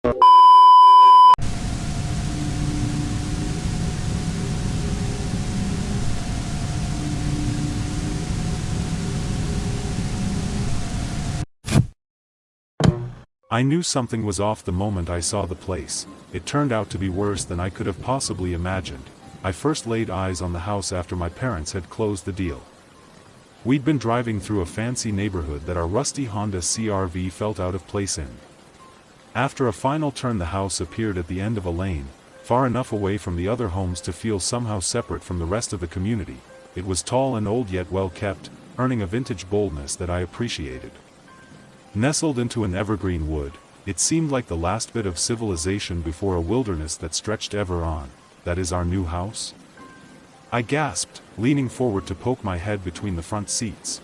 I knew something was off the moment I saw the place. It turned out to be worse than I could have possibly imagined. I first laid eyes on the house after my parents had closed the deal. We'd been driving through a fancy neighborhood that our rusty Honda CR-V felt out of place in. After a final turn, the house appeared at the end of a lane, far enough away from the other homes to feel somehow separate from the rest of the community. It was tall and old yet well kept, earning a vintage boldness that I appreciated. Nestled into an evergreen wood, it seemed like the last bit of civilization before a wilderness that stretched ever on. That is our new house? I gasped, leaning forward to poke my head between the front seats.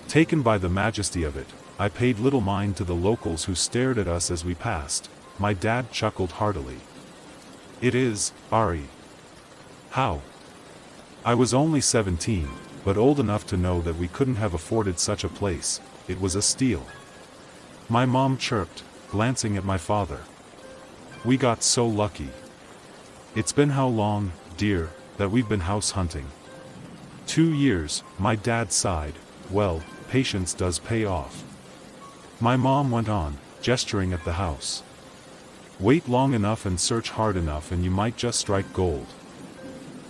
Taken by the majesty of it, I paid little mind to the locals who stared at us as we passed. My dad chuckled heartily. "It is, Ari." "How?" I was only 17, but old enough to know that we couldn't have afforded such a place. It was a steal. My mom chirped, glancing at my father. "We got so lucky." "It's been how long, dear, that we've been house hunting?" 2 years, my dad sighed. "Well, patience does pay off." My mom went on, gesturing at the house. "Wait long enough and search hard enough and you might just strike gold."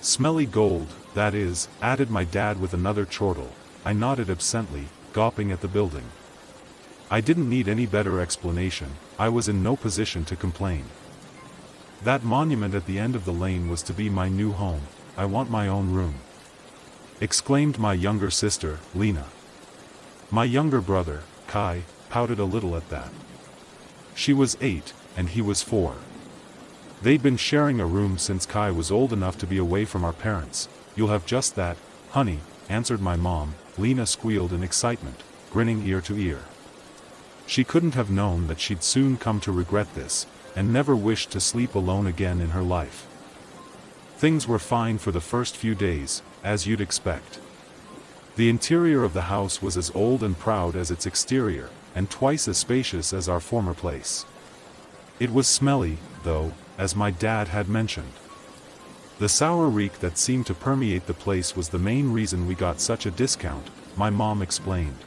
"Smelly gold, that is," added my dad with another chortle. I nodded absently, gawping at the building. I didn't need any better explanation. I was in no position to complain. That monument at the end of the lane was to be my new home. "I want my own room," exclaimed my younger sister, Lena. My younger brother, Kai, pouted a little at that. She was 8, and he was 4. They'd been sharing a room since Kai was old enough to be away from our parents. "You'll have just that, honey," answered my mom. Lena squealed in excitement, grinning ear to ear. She couldn't have known that she'd soon come to regret this, and never wished to sleep alone again in her life. Things were fine for the first few days, as you'd expect. The interior of the house was as old and proud as its exterior, and twice as spacious as our former place. It was smelly, though, as my dad had mentioned. The sour reek that seemed to permeate the place was the main reason we got such a discount, my mom explained.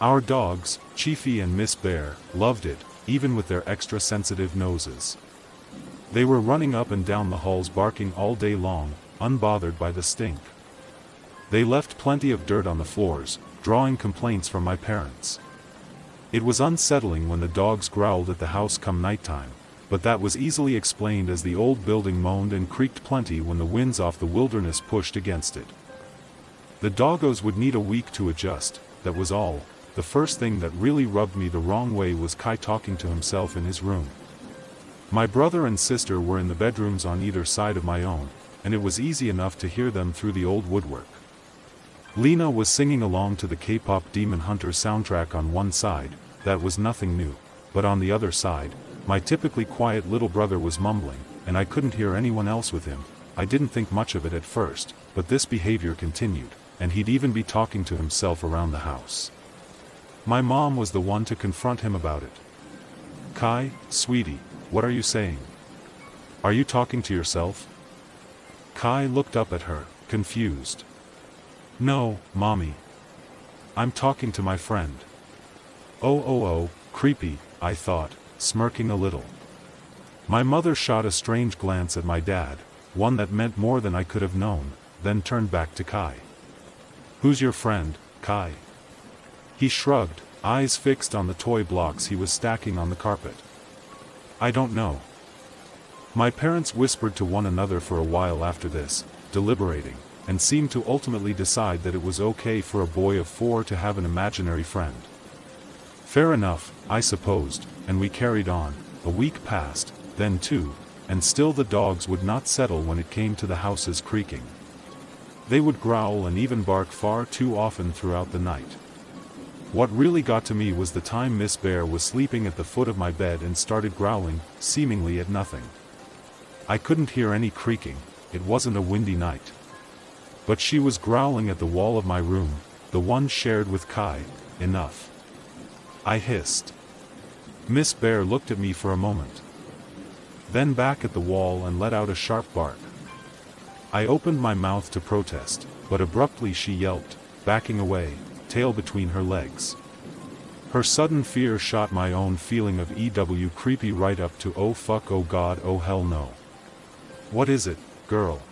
Our dogs, Chiefy and Miss Bear, loved it, even with their extra sensitive noses. They were running up and down the halls barking all day long, unbothered by the stink. They left plenty of dirt on the floors, drawing complaints from my parents. It was unsettling when the dogs growled at the house come nighttime, but that was easily explained as the old building moaned and creaked plenty when the winds off the wilderness pushed against it. The doggos would need a week to adjust, that was all. The first thing that really rubbed me the wrong way was Kai talking to himself in his room. My brother and sister were in the bedrooms on either side of my own, and it was easy enough to hear them through the old woodwork. Lena was singing along to the K-pop Demon Hunter soundtrack on one side. That was nothing new, but on the other side, my typically quiet little brother was mumbling, and I couldn't hear anyone else with him. I didn't think much of it at first, but this behavior continued, and he'd even be talking to himself around the house. My mom was the one to confront him about it. "Kai, sweetie, what are you saying? Are you talking to yourself?" Kai looked up at her, confused. "No, Mommy. I'm talking to my friend." Oh, creepy, I thought, smirking a little. My mother shot a strange glance at my dad, one that meant more than I could have known, then turned back to Kai. "Who's your friend, Kai?" He shrugged, eyes fixed on the toy blocks he was stacking on the carpet. "I don't know." My parents whispered to one another for a while after this, deliberating, and seemed to ultimately decide that it was okay for a boy of 4 to have an imaginary friend. Fair enough, I supposed, and we carried on. A week passed, then 2, and still the dogs would not settle when it came to the house's creaking. They would growl and even bark far too often throughout the night. What really got to me was the time Miss Bear was sleeping at the foot of my bed and started growling, seemingly at nothing. I couldn't hear any creaking, it wasn't a windy night. But she was growling at the wall of my room, the one shared with Kai. Enough. I hissed. Miss Bear looked at me for a moment. Then back at the wall and let out a sharp bark. I opened my mouth to protest, but abruptly she yelped, backing away, tail between her legs. Her sudden fear shot my own feeling of EW creepy right up to oh fuck, oh god, oh hell no. What is it, girl?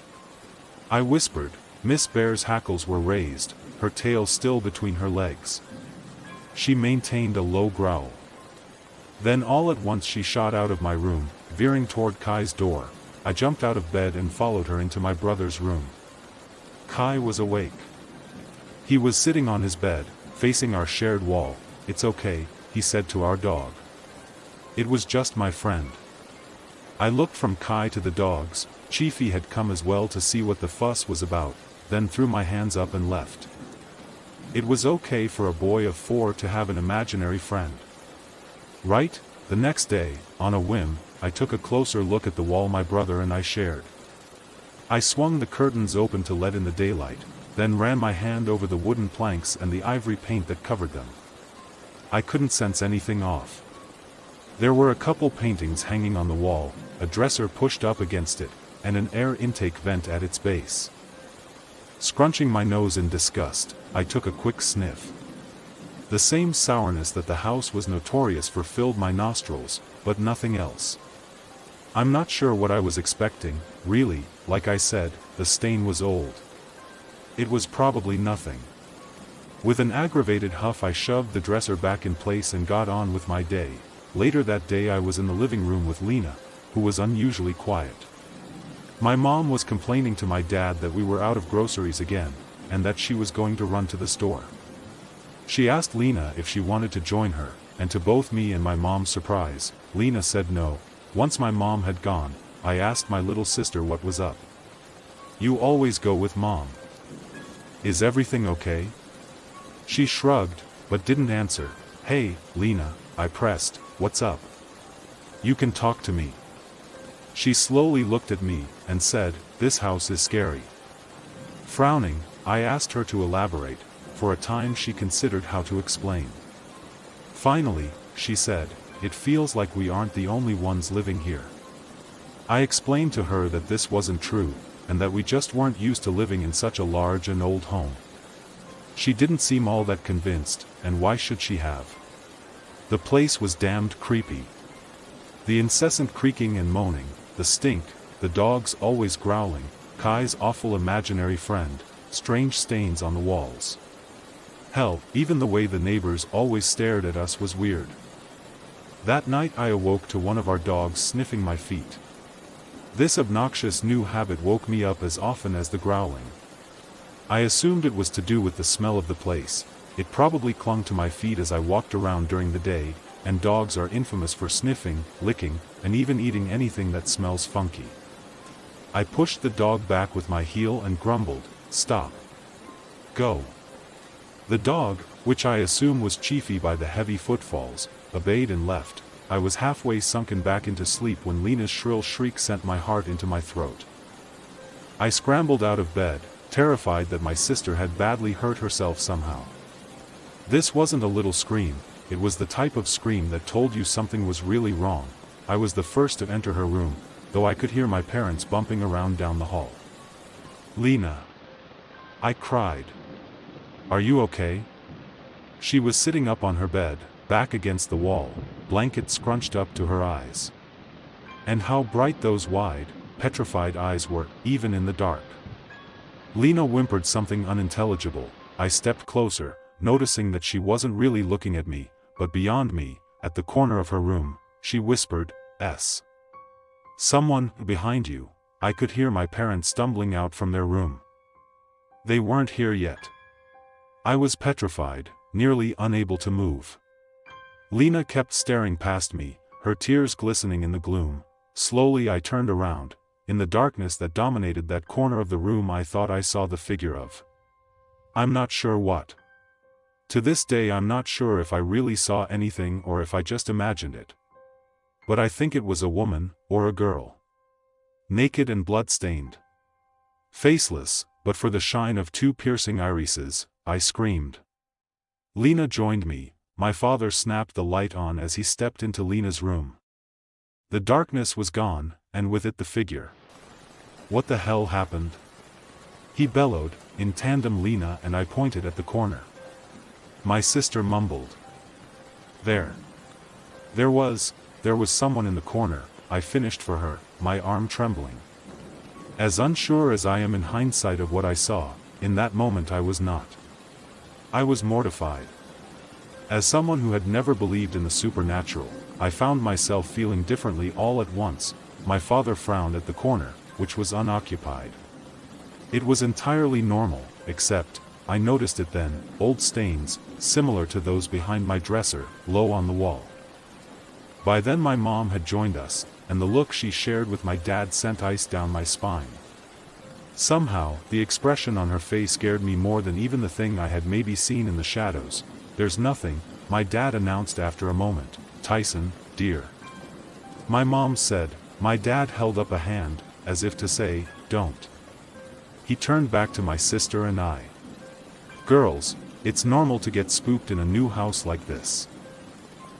I whispered. Miss Bear's hackles were raised, her tail still between her legs. She maintained a low growl. Then all at once she shot out of my room, veering toward Kai's door. I jumped out of bed and followed her into my brother's room. Kai was awake. He was sitting on his bed, facing our shared wall. "It's okay," he said to our dog. "It was just my friend." I looked from Kai to the dogs. Chiefy had come as well to see what the fuss was about, then threw my hands up and left. It was okay for a boy of 4 to have an imaginary friend. Right? The next day, on a whim, I took a closer look at the wall my brother and I shared. I swung the curtains open to let in the daylight, then ran my hand over the wooden planks and the ivory paint that covered them. I couldn't sense anything off. There were a couple paintings hanging on the wall, a dresser pushed up against it, and an air intake vent at its base. Scrunching my nose in disgust, I took a quick sniff. The same sourness that the house was notorious for filled my nostrils, but nothing else. I'm not sure what I was expecting, really. Like I said, the stain was old. It was probably nothing. With an aggravated huff I shoved the dresser back in place and got on with my day. Later that day I was in the living room with Lena, who was unusually quiet. My mom was complaining to my dad that we were out of groceries again, and that she was going to run to the store. She asked Lena if she wanted to join her, and to both me and my mom's surprise, Lena said no. Once my mom had gone, I asked my little sister what was up. "You always go with mom. Is everything okay?" She shrugged, but didn't answer. "Hey, Lena," I pressed, "what's up? You can talk to me." She slowly looked at me, and said, "This house is scary." Frowning, I asked her to elaborate. For a time she considered how to explain. Finally, she said, "It feels like we aren't the only ones living here." I explained to her that this wasn't true, and that we just weren't used to living in such a large and old home. She didn't seem all that convinced, and why should she have? The place was damned creepy. The incessant creaking and moaning, the stink, the dogs always growling, Kai's awful imaginary friend, strange stains on the walls. Hell, even the way the neighbors always stared at us was weird. That night I awoke to one of our dogs sniffing my feet. This obnoxious new habit woke me up as often as the growling. I assumed it was to do with the smell of the place. It probably clung to my feet as I walked around during the day, and dogs are infamous for sniffing, licking, and even eating anything that smells funky. I pushed the dog back with my heel and grumbled, "Stop. Go." The dog, which I assume was Chiefy by the heavy footfalls, obeyed and left. I was halfway sunken back into sleep when Lena's shrill shriek sent my heart into my throat. I scrambled out of bed, terrified that my sister had badly hurt herself somehow. This wasn't a little scream, it was the type of scream that told you something was really wrong. I was the first to enter her room, though I could hear my parents bumping around down the hall. "Lena!" I cried. "Are you okay?" She was sitting up on her bed, back against the wall, blanket scrunched up to her eyes. And how bright those wide, petrified eyes were, even in the dark. Lena whimpered something unintelligible. I stepped closer, noticing that she wasn't really looking at me, but beyond me, at the corner of her room, she whispered, "S. Someone behind you." I could hear my parents stumbling out from their room. They weren't here yet. I was petrified, nearly unable to move. Lena kept staring past me, her tears glistening in the gloom. Slowly I turned around. In the darkness that dominated that corner of the room I thought I saw the figure of. I'm not sure what. To this day I'm not sure if I really saw anything or if I just imagined it. But I think it was a woman, or a girl. Naked and blood-stained. Faceless, but for the shine of two piercing irises, I screamed. Lena joined me, my father snapped the light on as he stepped into Lena's room. The darkness was gone, and with it the figure. "What the hell happened?" he bellowed. In tandem, Lena and I pointed at the corner. My sister mumbled. There was someone in the corner," I finished for her, my arm trembling. As unsure as I am in hindsight of what I saw, in that moment I was not. I was mortified. As someone who had never believed in the supernatural, I found myself feeling differently all at once. My father frowned at the corner, which was unoccupied. It was entirely normal, except, I noticed it then, old stains, similar to those behind my dresser, low on the wall. By then my mom had joined us, and the look she shared with my dad sent ice down my spine. Somehow, the expression on her face scared me more than even the thing I had maybe seen in the shadows. "There's nothing," my dad announced after a moment. "Tyson, dear." My mom said. My dad held up a hand, as if to say, "Don't." He turned back to my sister and I. "Girls, it's normal to get spooked in a new house like this.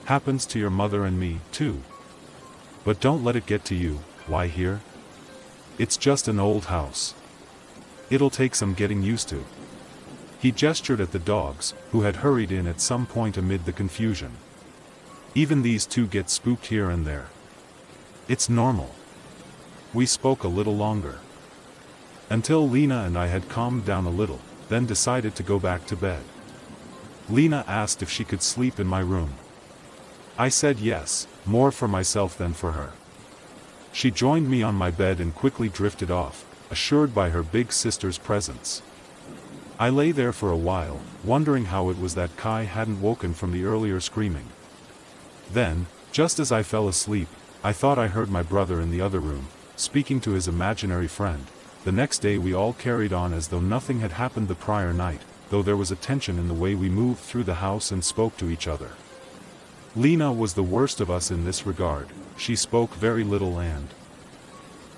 Happens to your mother and me, too. But don't let it get to you. Why here? It's just an old house. It'll take some getting used to." He gestured at the dogs, who had hurried in at some point amid the confusion. "Even these two get spooked here and there. It's normal." We spoke a little longer. Until Lena and I had calmed down a little, then decided to go back to bed. Lena asked if she could sleep in my room. I said yes, more for myself than for her. She joined me on my bed and quickly drifted off, assured by her big sister's presence. I lay there for a while, wondering how it was that Kai hadn't woken from the earlier screaming. Then, just as I fell asleep, I thought I heard my brother in the other room, speaking to his imaginary friend. The next day we all carried on as though nothing had happened the prior night, though there was a tension in the way we moved through the house and spoke to each other. Lena was the worst of us in this regard. She spoke very little and,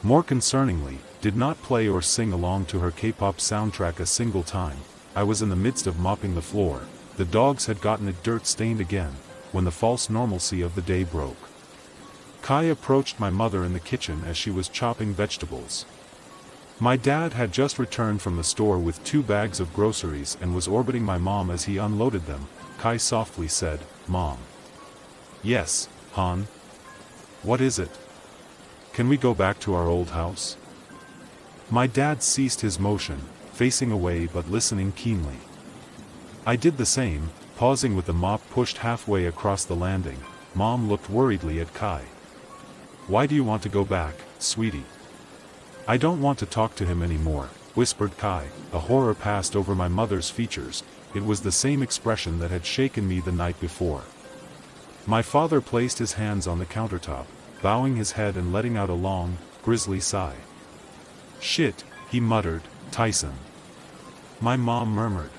more concerningly, did not play or sing along to her K-pop soundtrack a single time. I was in the midst of mopping the floor. The dogs had gotten it dirt-stained again, when the false normalcy of the day broke. Kai approached my mother in the kitchen as she was chopping vegetables. My dad had just returned from the store with 2 bags of groceries and was orbiting my mom as he unloaded them. Kai softly said, "Mom." "Yes, Han?" "What is it? Can we go back to our old house?" My dad ceased his motion, facing away but listening keenly. I did the same, pausing with the mop pushed halfway across the landing. Mom looked worriedly at Kai. "Why do you want to go back, sweetie?" "I don't want to talk to him anymore," whispered Kai. A horror passed over my mother's features. It was the same expression that had shaken me the night before. My father placed his hands on the countertop, bowing his head and letting out a long, grisly sigh. "Shit," he muttered. "Tyson." My mom murmured.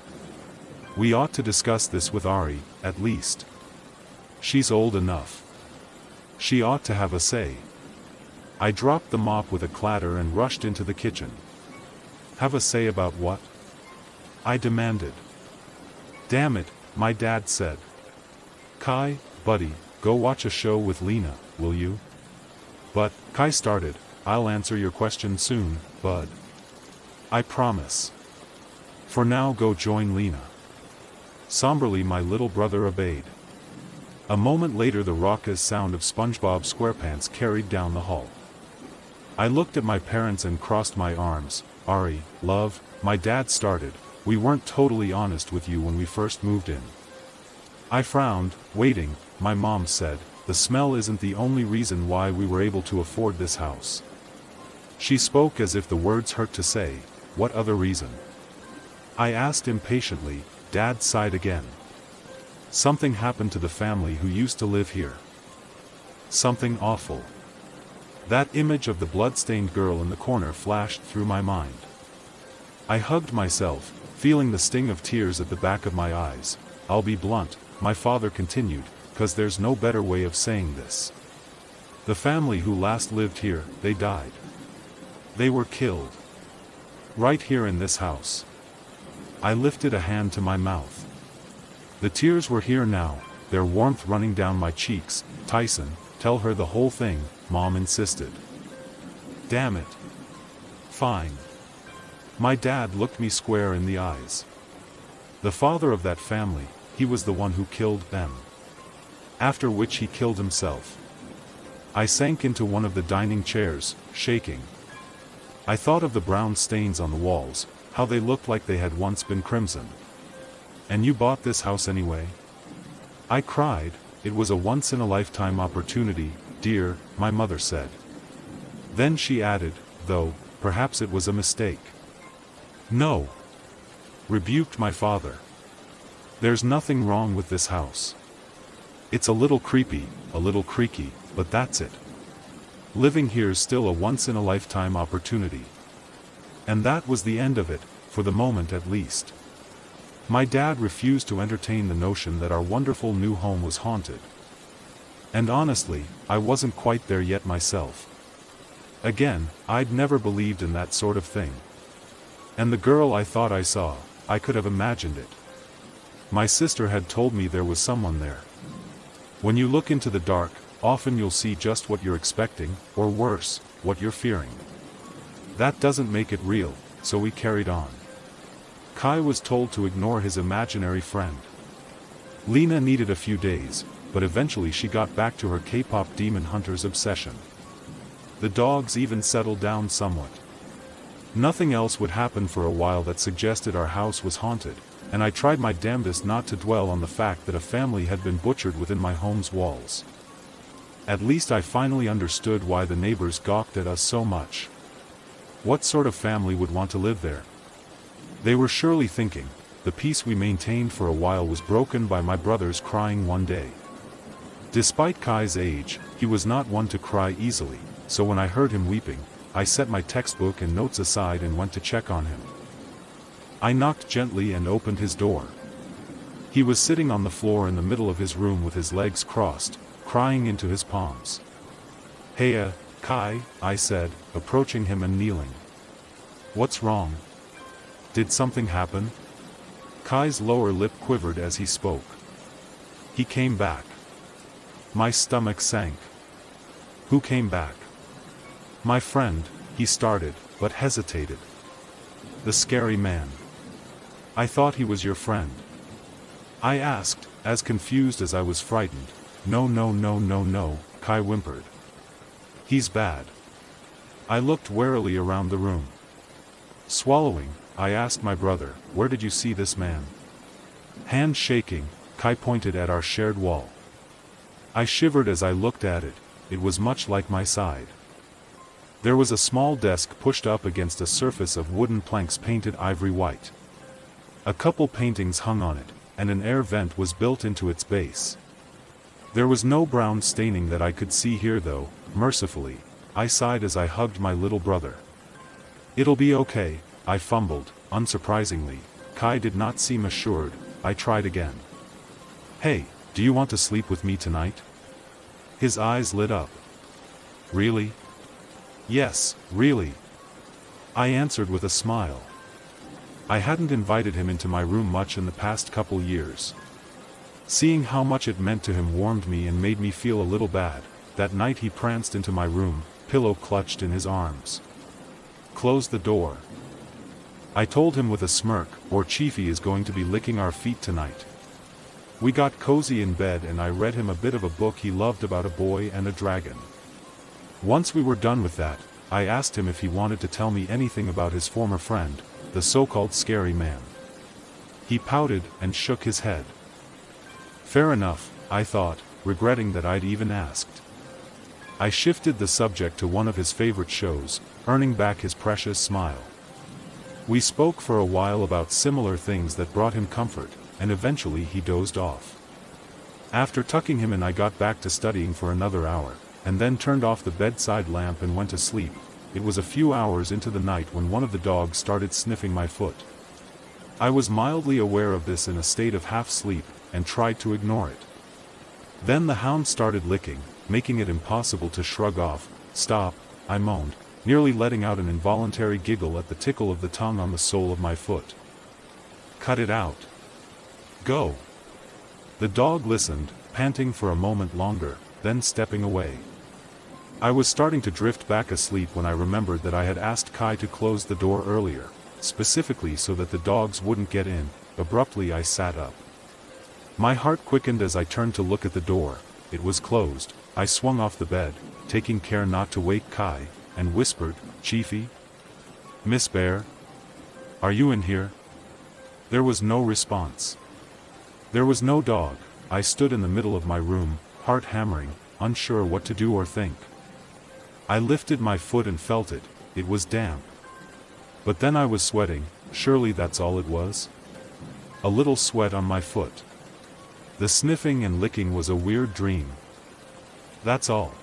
"We ought to discuss this with Ari, at least. She's old enough. She ought to have a say." I dropped the mop with a clatter and rushed into the kitchen. "Have a say about what?" I demanded. "Damn it," my dad said. "Kai, buddy, go watch a show with Lena, will you?" "But," Kai started, "I'll answer your question soon, bud. I promise. For now go join Lena." Somberly my little brother obeyed. A moment later the raucous sound of SpongeBob SquarePants carried down the hall. I looked at my parents and crossed my arms. "Ari, love," my dad started, "we weren't totally honest with you when we first moved in." I frowned, waiting. My mom said, "The smell isn't the only reason why we were able to afford this house." She spoke as if the words hurt to say. "What other reason?" I asked impatiently. Dad sighed again. "Something happened to the family who used to live here. Something awful." That image of the blood-stained girl in the corner flashed through my mind. I hugged myself, feeling the sting of tears at the back of my eyes. "I'll be blunt," my father continued, "'cause there's no better way of saying this. The family who last lived here, they died. They were killed. Right here in this house." I lifted a hand to my mouth. The tears were here now, their warmth running down my cheeks. "Tyson, tell her the whole thing," Mom insisted. "Damn it. Fine." My dad looked me square in the eyes. The father of that family, he was the one who killed them. After which he killed himself. I sank into one of the dining chairs, shaking. I thought of the brown stains on the walls, how they looked like they had once been crimson. "And you bought this house anyway?" I cried. "It was a once-in-a-lifetime opportunity, dear," my mother said. Then she added, "Though, perhaps it was a mistake." "No," rebuked my father. "There's nothing wrong with this house. It's a little creepy, a little creaky, but that's it. Living here's still a once-in-a-lifetime opportunity." And that was the end of it, for the moment at least. My dad refused to entertain the notion that our wonderful new home was haunted. And honestly, I wasn't quite there yet myself. Again, I'd never believed in that sort of thing. And the girl I thought I saw, I could have imagined it. My sister had told me there was someone there. When you look into the dark, often you'll see just what you're expecting, or worse, what you're fearing. That doesn't make it real, so we carried on. Kai was told to ignore his imaginary friend. Lena needed a few days, but eventually she got back to her K-pop demon hunter's obsession. The dogs even settled down somewhat. Nothing else would happen for a while that suggested our house was haunted, and I tried my damnedest not to dwell on the fact that a family had been butchered within my home's walls. At least I finally understood why the neighbors gawked at us so much. What sort of family would want to live there? They were surely thinking, the peace we maintained for a while was broken by my brothers crying one day. Despite Kai's age, he was not one to cry easily, so when I heard him weeping, I set my textbook and notes aside and went to check on him. I knocked gently and opened his door. He was sitting on the floor in the middle of his room with his legs crossed, crying into his palms. "Hey, Kai," I said, approaching him and kneeling. "What's wrong? Did something happen?" Kai's lower lip quivered as he spoke. "He came back." My stomach sank. "Who came back?" "My friend," he started, but hesitated. "The scary man." "I thought he was your friend." I asked, as confused as I was frightened. No, Kai whimpered. "He's bad." I looked warily around the room. Swallowing, I asked my brother, "Where did you see this man?" Hand shaking, Kai pointed at our shared wall. I shivered as I looked at it. It was much like my side. There was a small desk pushed up against a surface of wooden planks painted ivory white. A couple paintings hung on it, and an air vent was built into its base. There was no brown staining that I could see here though, mercifully. I sighed as I hugged my little brother. "It'll be okay," I fumbled. Unsurprisingly, Kai did not seem assured. I tried again. "Hey, do you want to sleep with me tonight?" His eyes lit up. "Really?" "Yes, really," I answered with a smile. I hadn't invited him into my room much in the past couple years. Seeing how much it meant to him warmed me and made me feel a little bad. That night he pranced into my room, pillow clutched in his arms. "Close the door," I told him with a smirk, "or Chiefy is going to be licking our feet tonight." We got cozy in bed and I read him a bit of a book he loved about a boy and a dragon. Once we were done with that, I asked him if he wanted to tell me anything about his former friend, the so-called scary man. He pouted and shook his head. Fair enough, I thought, regretting that I'd even asked. I shifted the subject to one of his favorite shows, earning back his precious smile. We spoke for a while about similar things that brought him comfort, and eventually he dozed off. After tucking him in, I got back to studying for another hour, and then turned off the bedside lamp and went to sleep. It was a few hours into the night when one of the dogs started sniffing my foot. I was mildly aware of this in a state of half-sleep, and tried to ignore it. Then the hound started licking, making it impossible to shrug off. "Stop," I moaned, nearly letting out an involuntary giggle at the tickle of the tongue on the sole of my foot. "Cut it out. Go." The dog listened, panting for a moment longer, then stepping away. I was starting to drift back asleep when I remembered that I had asked Kai to close the door earlier, specifically so that the dogs wouldn't get in. Abruptly I sat up. My heart quickened as I turned to look at the door. It was closed. I swung off the bed, taking care not to wake Kai, and whispered, "Chiefy? Miss Bear? Are you in here?" There was no response. There was no dog. I stood in the middle of my room, heart hammering, unsure what to do or think. I lifted my foot and felt it. It was damp. But then I was sweating. Surely that's all it was? A little sweat on my foot. The sniffing and licking was a weird dream. That's all.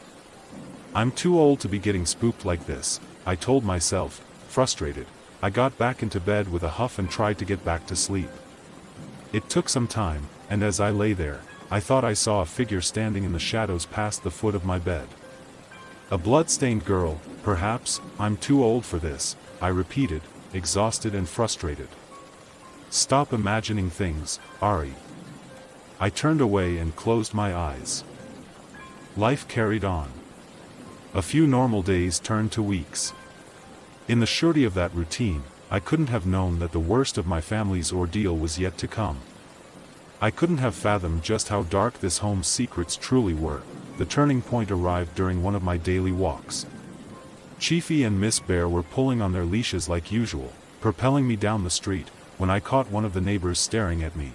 I'm too old to be getting spooked like this, I told myself, frustrated. I got back into bed with a huff and tried to get back to sleep. It took some time, and as I lay there, I thought I saw a figure standing in the shadows past the foot of my bed. A blood-stained girl, perhaps. I'm too old for this, I repeated, exhausted and frustrated. Stop imagining things, Ari. I turned away and closed my eyes. Life carried on. A few normal days turned to weeks. In the surety of that routine, I couldn't have known that the worst of my family's ordeal was yet to come. I couldn't have fathomed just how dark this home's secrets truly were. The turning point arrived during one of my daily walks. Chiefy and Miss Bear were pulling on their leashes like usual, propelling me down the street, when I caught one of the neighbors staring at me.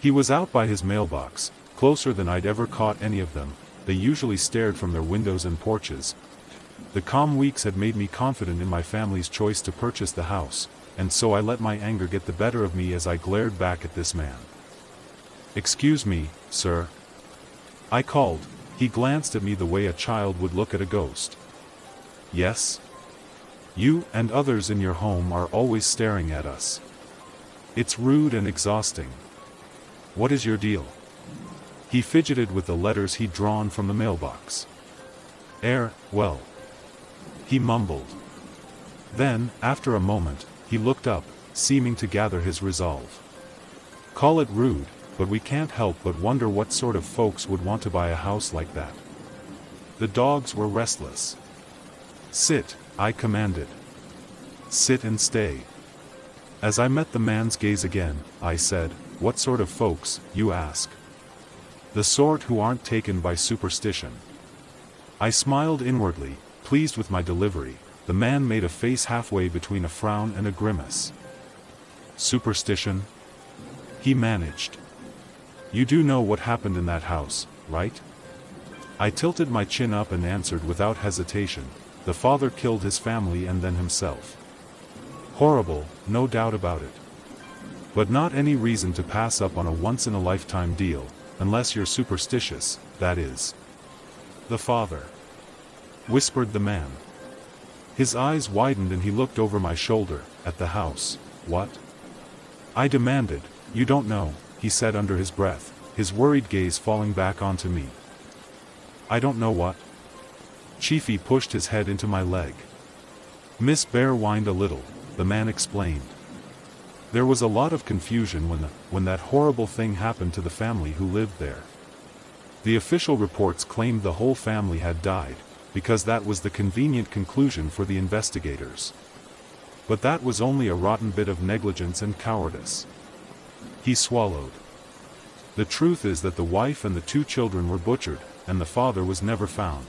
He was out by his mailbox, closer than I'd ever caught any of them. They usually stared from their windows and porches. The calm weeks had made me confident in my family's choice to purchase the house, and so I let my anger get the better of me as I glared back at this man. "Excuse me, sir," I called. He glanced at me the way a child would look at a ghost. "Yes? You and others in your home are always staring at us. It's rude and exhausting. What is your deal?" He fidgeted with the letters he'd drawn from the mailbox. Well," he mumbled. Then, after a moment, he looked up, seeming to gather his resolve. "Call it rude, but we can't help but wonder what sort of folks would want to buy a house like that." The dogs were restless. "Sit," I commanded. "Sit and stay." As I met the man's gaze again, I said, "What sort of folks, you ask?" "The sort who aren't taken by superstition." I smiled inwardly, pleased with my delivery. The man made a face halfway between a frown and a grimace. "Superstition?" he managed. "You do know what happened in that house, right?" I tilted my chin up and answered without hesitation. The father killed his family and then himself. Horrible, no doubt about it. But not any reason to pass up on a once-in-a-lifetime deal, unless you're superstitious, that is. "The father," whispered the man. His eyes widened and he looked over my shoulder, at the house. "What?" I demanded. "You don't know," he said under his breath, his worried gaze falling back onto me. "I don't know what?" Chiefy pushed his head into my leg. Miss Bear whined a little, the man explained. There was a lot of confusion when that horrible thing happened to the family who lived there. The official reports claimed the whole family had died, because that was the convenient conclusion for the investigators. But that was only a rotten bit of negligence and cowardice. He swallowed. The truth is that the wife and the 2 children were butchered, and the father was never found.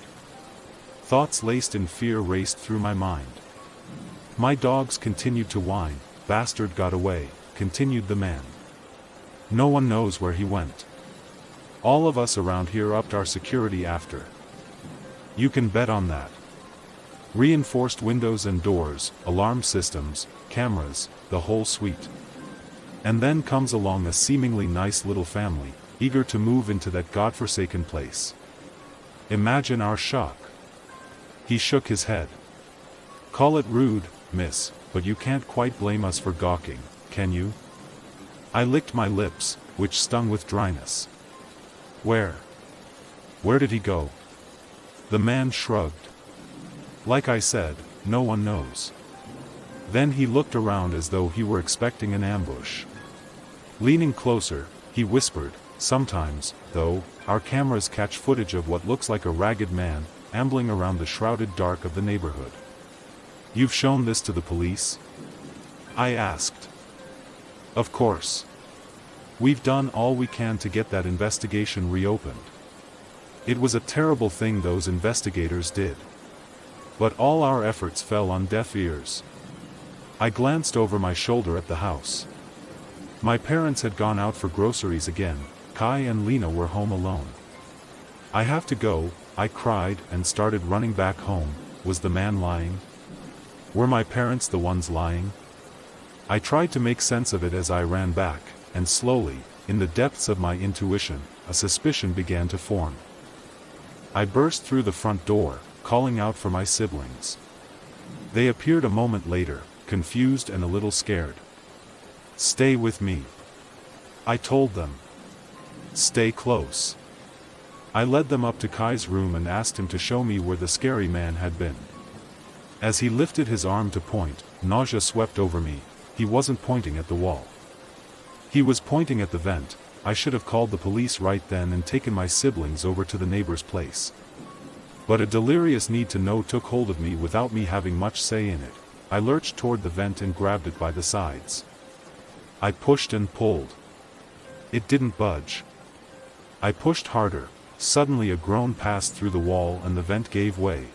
Thoughts laced in fear raced through my mind. My dogs continued to whine. "Bastard got away," continued the man. "No one knows where he went. All of us around here upped our security after. You can bet on that. Reinforced windows and doors, alarm systems, cameras, the whole suite. And then comes along a seemingly nice little family, eager to move into that godforsaken place. Imagine our shock." He shook his head. "Call it rude, miss, but you can't quite blame us for gawking, can you?" I licked my lips, which stung with dryness. Where did he go?" The man shrugged. "Like I said, no one knows." Then he looked around as though he were expecting an ambush. Leaning closer, he whispered, Sometimes, though, our cameras catch footage of what looks like a ragged man, ambling around the shrouded dark of the neighborhood. You've shown this to the police? I asked. Of course. We've done all we can to get that investigation reopened. It was a terrible thing those investigators did. But all our efforts fell on deaf ears. I glanced over my shoulder at the house. My parents had gone out for groceries again. Kai and Lena were home alone. I have to go, I cried and started running back home. Was the man lying? Were my parents the ones lying? I tried to make sense of it as I ran back, and slowly, in the depths of my intuition, a suspicion began to form. I burst through the front door, calling out for my siblings. They appeared a moment later, confused and a little scared. Stay with me, I told them. Stay close. I led them up to Kai's room and asked him to show me where the scary man had been. As he lifted his arm to point, nausea swept over me. He wasn't pointing at the wall. He was pointing at the vent. I should have called the police right then and taken my siblings over to the neighbor's place. But a delirious need to know took hold of me without me having much say in it. I lurched toward the vent and grabbed it by the sides. I pushed and pulled. It didn't budge. I pushed harder. Suddenly a groan passed through the wall and the vent gave way.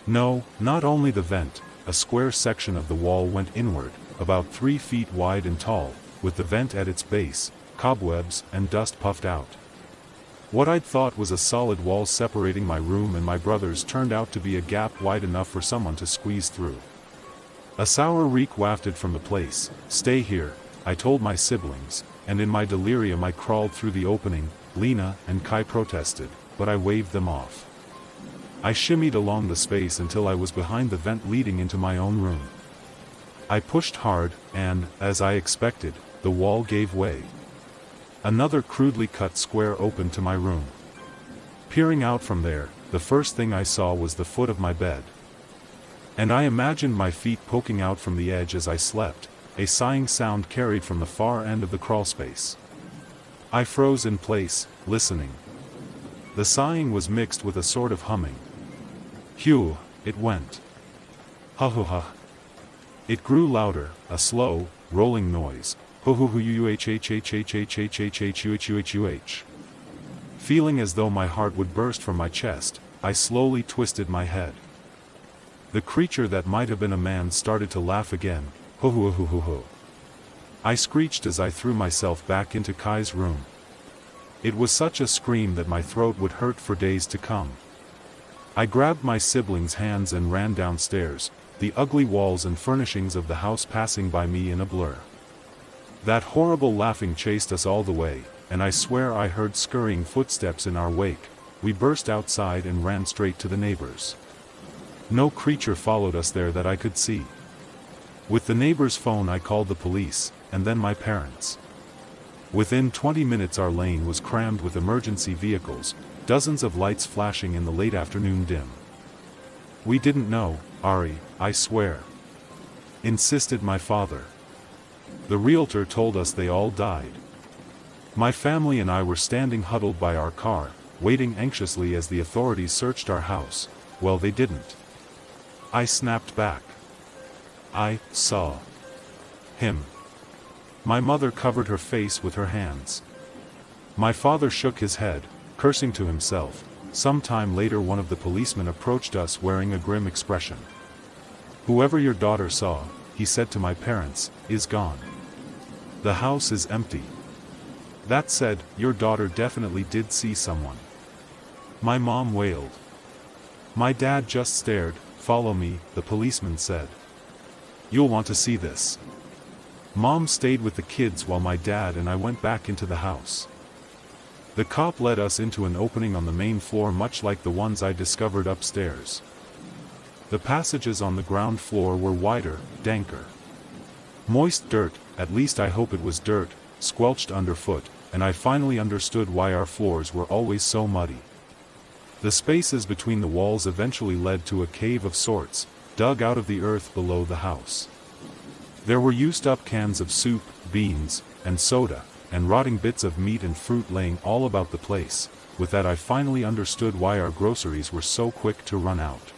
No, not only the vent, a square section of the wall went inward, about 3 feet wide and tall, with the vent at its base, cobwebs and dust puffed out. What I'd thought was a solid wall separating my room and my brother's turned out to be a gap wide enough for someone to squeeze through. A sour reek wafted from the place. Stay here, I told my siblings, and in my delirium I crawled through the opening. Lena and Kai protested, but I waved them off. I shimmied along the space until I was behind the vent leading into my own room. I pushed hard, and, as I expected, the wall gave way. Another crudely cut square opened to my room. Peering out from there, the first thing I saw was the foot of my bed. And I imagined my feet poking out from the edge as I slept. A sighing sound carried from the far end of the crawlspace. I froze in place, listening. The sighing was mixed with a sort of humming. Phew, it went. Ha ha ha. It grew louder, a slow, rolling noise. Feeling as though my heart would burst from my chest, I slowly twisted my head. The creature that might have been a man started to laugh again. Ho ho ho ho ho. I screeched as I threw myself back into Kai's room. It was such a scream that my throat would hurt for days to come. I grabbed my siblings' hands and ran downstairs, the ugly walls and furnishings of the house passing by me in a blur. That horrible laughing chased us all the way, and I swear I heard scurrying footsteps in our wake. We burst outside and ran straight to the neighbors. No creature followed us there that I could see. With the neighbor's phone I called the police, and then my parents. Within 20 minutes our lane was crammed with emergency vehicles, dozens of lights flashing in the late afternoon dim. We didn't know, Ari, I swear. Insisted my father. The realtor told us they all died. My family and I were standing huddled by our car, waiting anxiously as the authorities searched our house. Well, they didn't. I snapped back. I saw him. My mother covered her face with her hands. My father shook his head, cursing to himself. Some time later one of the policemen approached us wearing a grim expression. Whoever your daughter saw, he said to my parents, is gone. The house is empty. That said, your daughter definitely did see someone. My mom wailed. My dad just stared. Follow me, the policeman said. You'll want to see this. Mom stayed with the kids while my dad and I went back into the house. The cop led us into an opening on the main floor much like the ones I discovered upstairs. The passages on the ground floor were wider, danker. Moist dirt, at least I hope it was dirt, squelched underfoot, and I finally understood why our floors were always so muddy. The spaces between the walls eventually led to a cave of sorts, dug out of the earth below the house. There were used-up cans of soup, beans, and soda, and rotting bits of meat and fruit laying all about the place. With that I finally understood why our groceries were so quick to run out.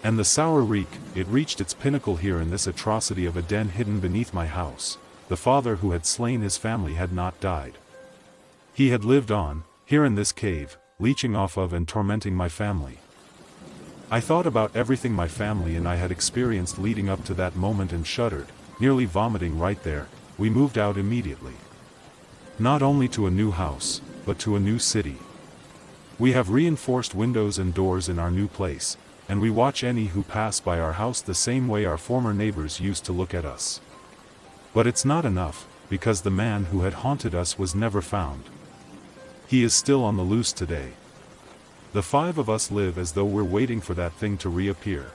And the sour reek, it reached its pinnacle here in this atrocity of a den hidden beneath my house. The father who had slain his family had not died. He had lived on, here in this cave, leeching off of and tormenting my family. I thought about everything my family and I had experienced leading up to that moment and shuddered, nearly vomiting right there. We moved out immediately. Not only to a new house, but to a new city. We have reinforced windows and doors in our new place, and we watch any who pass by our house the same way our former neighbors used to look at us. But it's not enough, because the man who had haunted us was never found. He is still on the loose today. The 5 of us live as though we're waiting for that thing to reappear.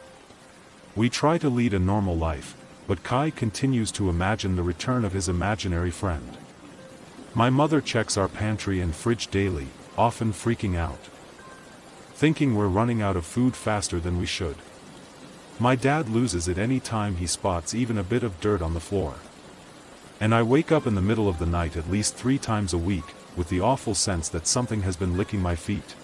We try to lead a normal life, but Kai continues to imagine the return of his imaginary friend. My mother checks our pantry and fridge daily, often freaking out, thinking we're running out of food faster than we should. My dad loses it any time he spots even a bit of dirt on the floor. And I wake up in the middle of the night at least 3 times a week, with the awful sense that something has been licking my feet.